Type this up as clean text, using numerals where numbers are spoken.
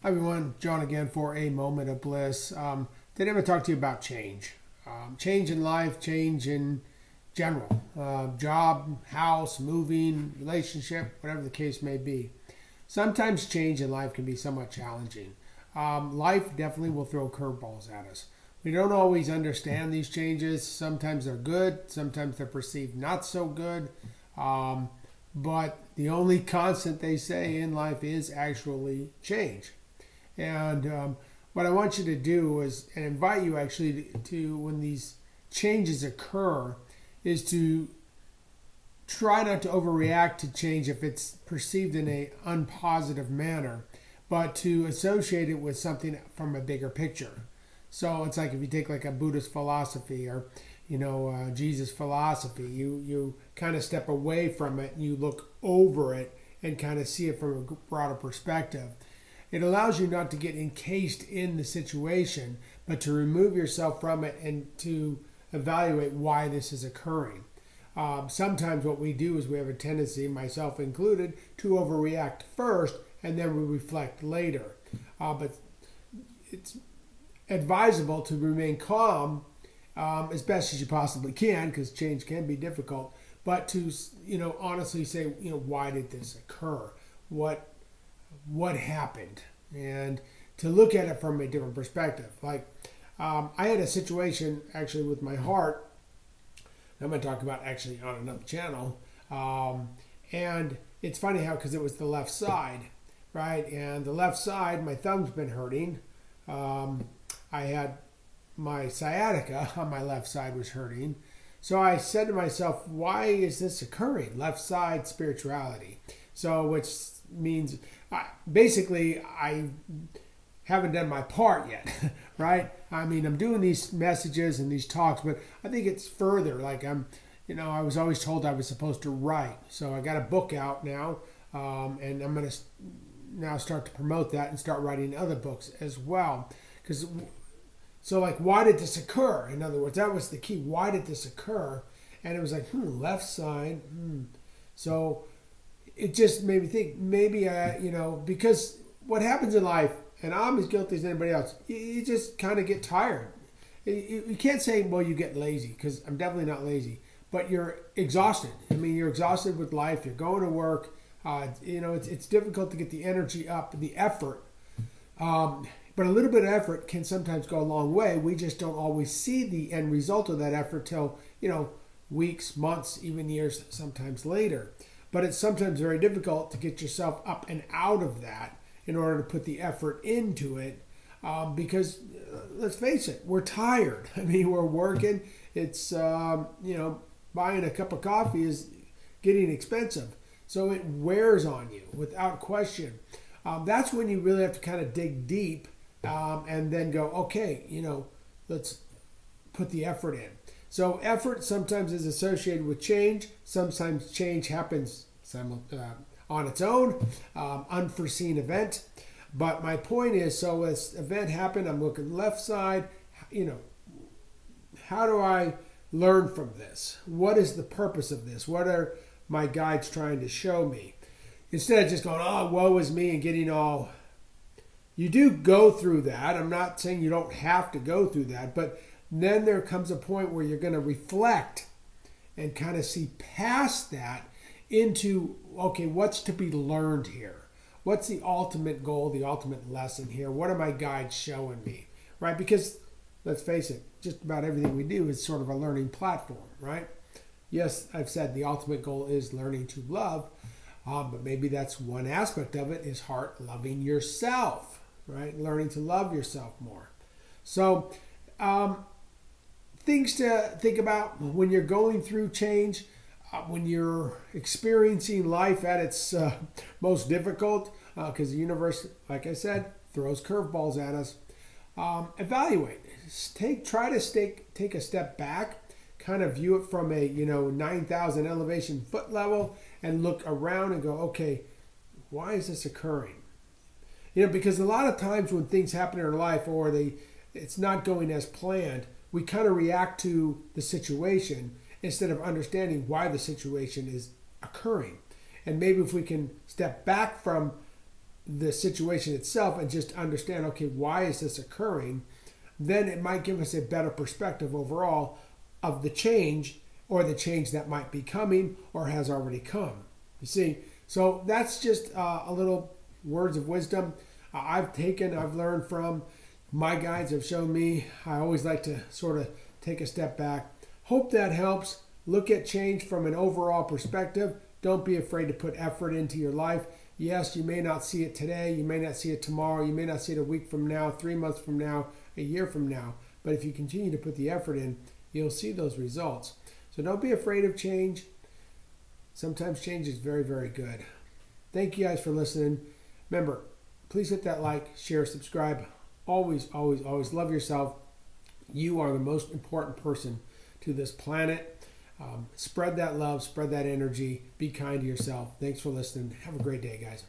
Hi everyone, John again for a moment of bliss. Today I'm going to talk to you about change. Change in life, change in general. Job, house, moving, relationship, whatever the case may be. Sometimes change in life can be somewhat challenging. Life definitely will throw curveballs at us. We don't always understand these changes. Sometimes they're good, sometimes they're perceived not so good. But the only constant they say in life is actually change. And what I want you to do is, and invite you actually to, when these changes occur, is to try not to overreact to change if it's perceived in a unpositive manner, but to associate it with something from a bigger picture. So it's like if you take like a Buddhist philosophy or Jesus philosophy, you kind of step away from it and you look over it and kind of see it from a broader perspective. It allows you not to get encased in the situation, but to remove yourself from it and to evaluate why this is occurring. Sometimes what we do is we have a tendency, myself included, to overreact first and then we reflect later. But it's advisable to remain calm as best as you possibly can, because change can be difficult, but to honestly say, why did this occur? What happened, and to look at it from a different perspective. Like I had a situation actually with my heart I'm going to talk about actually on another channel, and it's funny how, because it was the left side, right? And the left side, my thumb's been hurting. I had my sciatica on my left side was hurting. So I said to myself, why is this occurring? Left side spirituality. So which means basically I haven't done my part yet, right? I mean, I'm doing these messages and these talks, but I think it's further. Like I was always told I was supposed to write. So I got a book out now, and I'm going to now start to promote that and start writing other books as well. So like, why did this occur? In other words, that was the key. Why did this occur? And it was like, left side. So it just made me think, maybe, because what happens in life, and I'm as guilty as anybody else, you just kind of get tired. You can't say, well, you get lazy, because I'm definitely not lazy, but you're exhausted. I mean, you're exhausted with life. You're going to work. It's difficult to get the energy up, the effort. But a little bit of effort can sometimes go a long way. We just don't always see the end result of that effort till, weeks, months, even years, sometimes later. But it's sometimes very difficult to get yourself up and out of that in order to put the effort into it, because let's face it, we're tired. I mean, we're working. It's, buying a cup of coffee is getting expensive. So it wears on you without question. That's when you really have to kind of dig deep and then go, okay, let's put the effort in. So effort sometimes is associated with change. Sometimes change happens on its own, unforeseen event. But my point is, so as event happened, I'm looking left side, how do I learn from this? What is the purpose of this? What are my guides trying to show me? Instead of just going, oh, woe is me, and getting all... You do go through that. I'm not saying you don't have to go through that, but then there comes a point where you're going to reflect and kind of see past that into, okay, what's to be learned here? What's the ultimate goal, the ultimate lesson here? What are my guides showing me, right? Because let's face it, just about everything we do is sort of a learning platform, right? Yes, I've said the ultimate goal is learning to love, but maybe that's one aspect of it, is heart loving yourself, right? Learning to love yourself more. So things to think about when you're going through change, when you're experiencing life at its most difficult, because the universe, like I said, throws curveballs at us. Evaluate. Try to take a step back, kind of view it from a 9,000 elevation foot level, and look around and go, okay, why is this occurring? Because a lot of times when things happen in our life, or it's not going as planned, we kind of react to the situation instead of understanding why the situation is occurring. And maybe if we can step back from the situation itself and just understand, okay, why is this occurring? Then it might give us a better perspective overall of the change, or the change that might be coming or has already come. You see, so that's just a little words of wisdom I've learned from. My guides have shown me. I always like to sort of take a step back. Hope that helps. Look at change from an overall perspective. Don't be afraid to put effort into your life. Yes, you may not see it today. You may not see it tomorrow. You may not see it a week from now, 3 months from now, a year from now. But if you continue to put the effort in, you'll see those results. So don't be afraid of change. Sometimes change is very, very good. Thank you guys for listening. Remember, please hit that like, share, subscribe. Always, always, always love yourself. You are the most important person to this planet. Spread that love, spread that energy. Be kind to yourself. Thanks for listening. Have a great day, guys.